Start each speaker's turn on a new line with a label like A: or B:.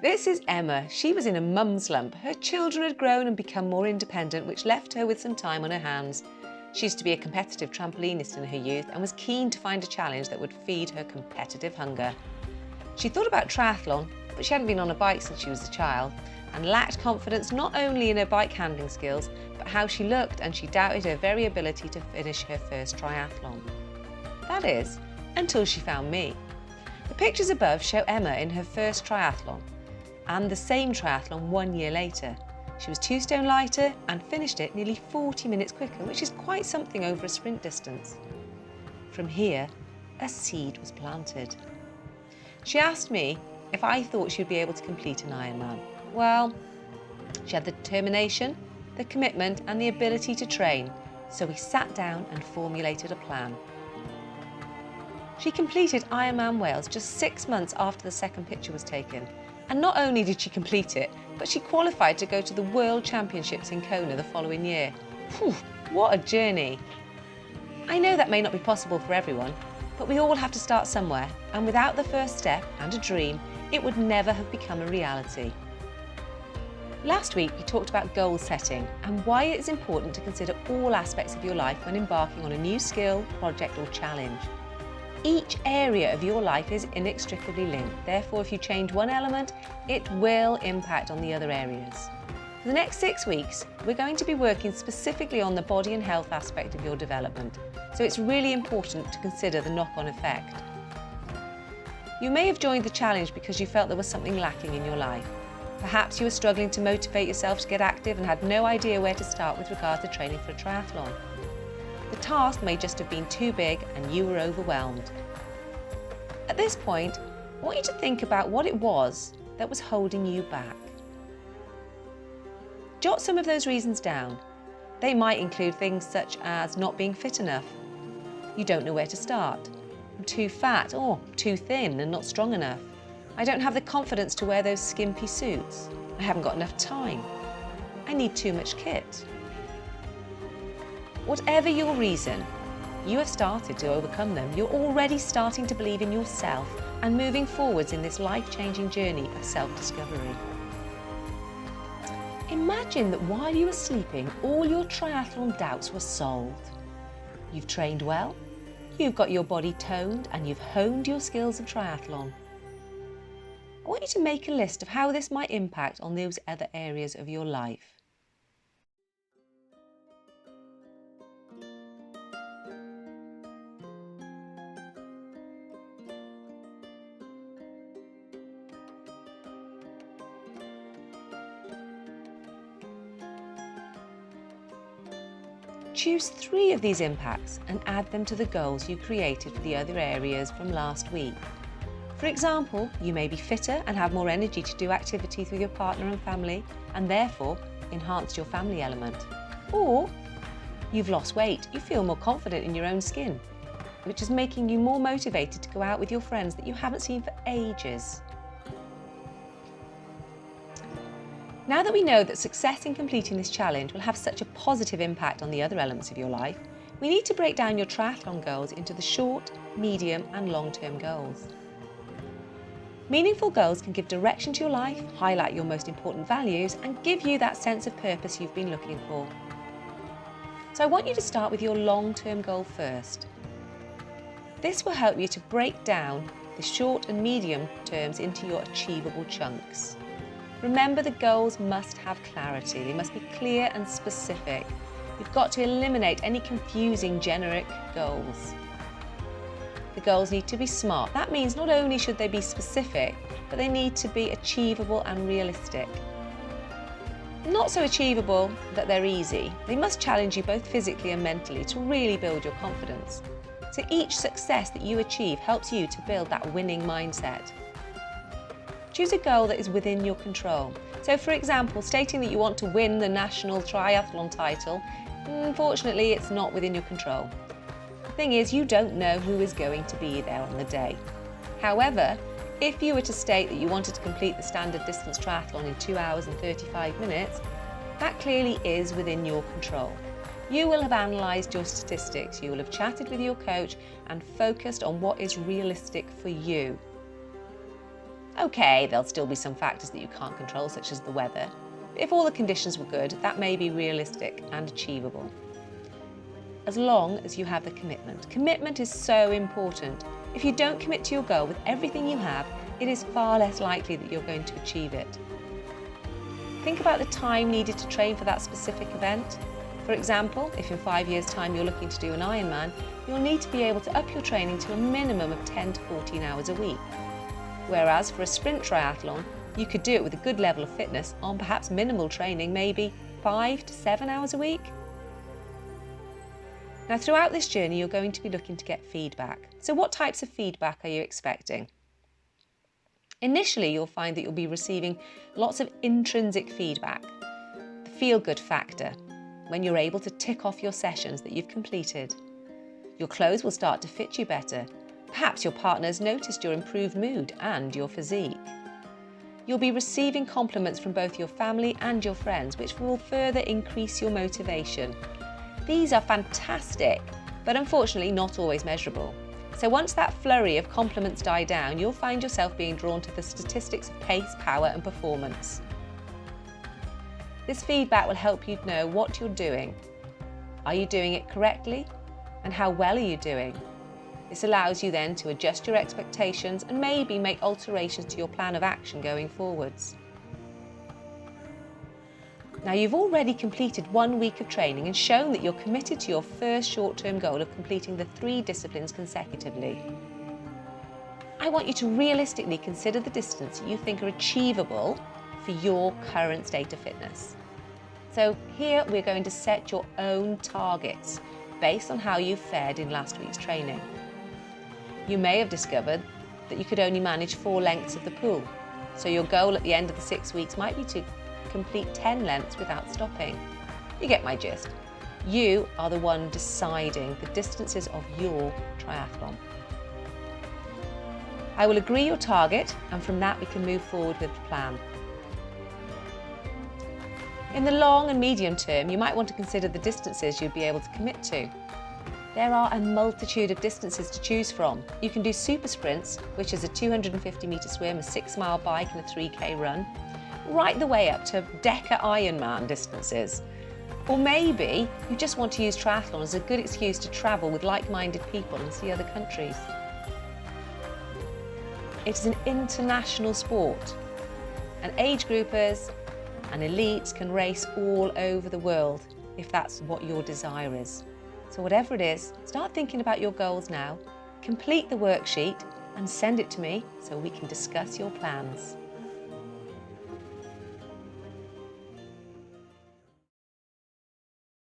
A: This is Emma. She was in a mum slump. Her children had grown and become more independent, which left her with some time on her hands. She used to be a competitive trampolinist in her youth and was keen to find a challenge that would feed her competitive hunger. She thought about triathlon, but she hadn't been on a bike since she was a child and lacked confidence not only in her bike handling skills, but how she looked, and she doubted her very ability to finish her first triathlon. That is, until she found me. The pictures above show Emma in her first triathlon, and the same triathlon 1 year later. She was 2 stone lighter and finished it nearly 40 minutes quicker, which is quite something over a sprint distance. From here, a seed was planted. She asked me if I thought she would be able to complete an Ironman. Well, she had the determination, the commitment and the ability to train, so we sat down and formulated a plan. She completed Ironman Wales just 6 months after the second picture was taken. And not only did she complete it, but she qualified to go to the World Championships in Kona the following year. Whew, what a journey! I know that may not be possible for everyone, but we all have to start somewhere, and without the first step and a dream, it would never have become a reality. Last week we talked about goal setting and why it is important to consider all aspects of your life when embarking on a new skill, project or challenge. Each area of your life is inextricably linked, therefore if you change one element, it will impact on the other areas. For the next 6 weeks, we're going to be working specifically on the body and health aspect of your development, so it's really important to consider the knock-on effect. You may have joined the challenge because you felt there was something lacking in your life. Perhaps you were struggling to motivate yourself to get active and had no idea where to start with regards to training for a triathlon. The task may just have been too big and you were overwhelmed. At this point, I want you to think about what it was that was holding you back. Jot some of those reasons down. They might include things such as not being fit enough. You don't know where to start. I'm too fat or too thin and not strong enough. I don't have the confidence to wear those skimpy suits. I haven't got enough time. I need too much kit. Whatever your reason, you have started to overcome them. You're already starting to believe in yourself and moving forwards in this life-changing journey of self-discovery. Imagine that while you were sleeping, all your triathlon doubts were solved. You've trained well, you've got your body toned, and you've honed your skills of triathlon. I want you to make a list of how this might impact on those other areas of your life. Choose 3 of these impacts and add them to the goals you created for the other areas from last week. For example, you may be fitter and have more energy to do activities with your partner and family, and therefore enhance your family element. Or you've lost weight, you feel more confident in your own skin, which is making you more motivated to go out with your friends that you haven't seen for ages. Now that we know that success in completing this challenge will have such a positive impact on the other elements of your life, we need to break down your triathlon goals into the short, medium and long-term goals. Meaningful goals can give direction to your life, highlight your most important values and give you that sense of purpose you've been looking for. So I want you to start with your long-term goal first. This will help you to break down the short and medium terms into your achievable chunks. Remember, the goals must have clarity. They must be clear and specific. You've got to eliminate any confusing generic goals. The goals need to be SMART. That means not only should they be specific, but they need to be achievable and realistic. Not so achievable that they're easy. They must challenge you both physically and mentally to really build your confidence. So each success that you achieve helps you to build that winning mindset. Choose a goal that is within your control. So for example, stating that you want to win the national triathlon title, unfortunately it's not within your control. The thing is, you don't know who is going to be there on the day. However, if you were to state that you wanted to complete the standard distance triathlon in 2 hours and 35 minutes, that clearly is within your control. You will have analysed your statistics, you will have chatted with your coach and focused on what is realistic for you. Okay, there'll still be some factors that you can't control, such as the weather. But if all the conditions were good, that may be realistic and achievable. As long as you have the commitment. Commitment is so important. If you don't commit to your goal with everything you have, it is far less likely that you're going to achieve it. Think about the time needed to train for that specific event. For example, if in 5 years' time you're looking to do an Ironman, you'll need to be able to up your training to a minimum of 10 to 14 hours a week. Whereas for a sprint triathlon, you could do it with a good level of fitness on perhaps minimal training, maybe 5 to 7 hours a week. Now, throughout this journey, you're going to be looking to get feedback. So what types of feedback are you expecting? Initially, you'll find that you'll be receiving lots of intrinsic feedback. The feel-good factor, when you're able to tick off your sessions that you've completed. Your clothes will start to fit you better. Perhaps your partner's noticed your improved mood and your physique. You'll be receiving compliments from both your family and your friends, which will further increase your motivation. These are fantastic, but unfortunately not always measurable. So once that flurry of compliments die down, you'll find yourself being drawn to the statistics of pace, power and performance. This feedback will help you know what you're doing. Are you doing it correctly? And how well are you doing? This allows you then to adjust your expectations and maybe make alterations to your plan of action going forwards. Now, you've already completed 1 week of training and shown that you're committed to your first short-term goal of completing the 3 disciplines consecutively. I want you to realistically consider the distance that you think are achievable for your current state of fitness. So here we're going to set your own targets based on how you fared in last week's training. You may have discovered that you could only manage 4 lengths of the pool, so your goal at the end of the 6 weeks might be to complete 10 lengths without stopping. You get my gist. You are the one deciding the distances of your triathlon. I will agree your target, and from that we can move forward with the plan. In the long and medium term, you might want to consider the distances you'd be able to commit to. There are a multitude of distances to choose from. You can do super sprints, which is a 250-metre swim, a 6-mile bike and a 3K run, right the way up to Deca Ironman distances. Or maybe you just want to use triathlon as a good excuse to travel with like-minded people and see other countries. It is an international sport, and age groupers and elites can race all over the world if that's what your desire is. So whatever it is, start thinking about your goals now, complete the worksheet and send it to me so we can discuss your plans.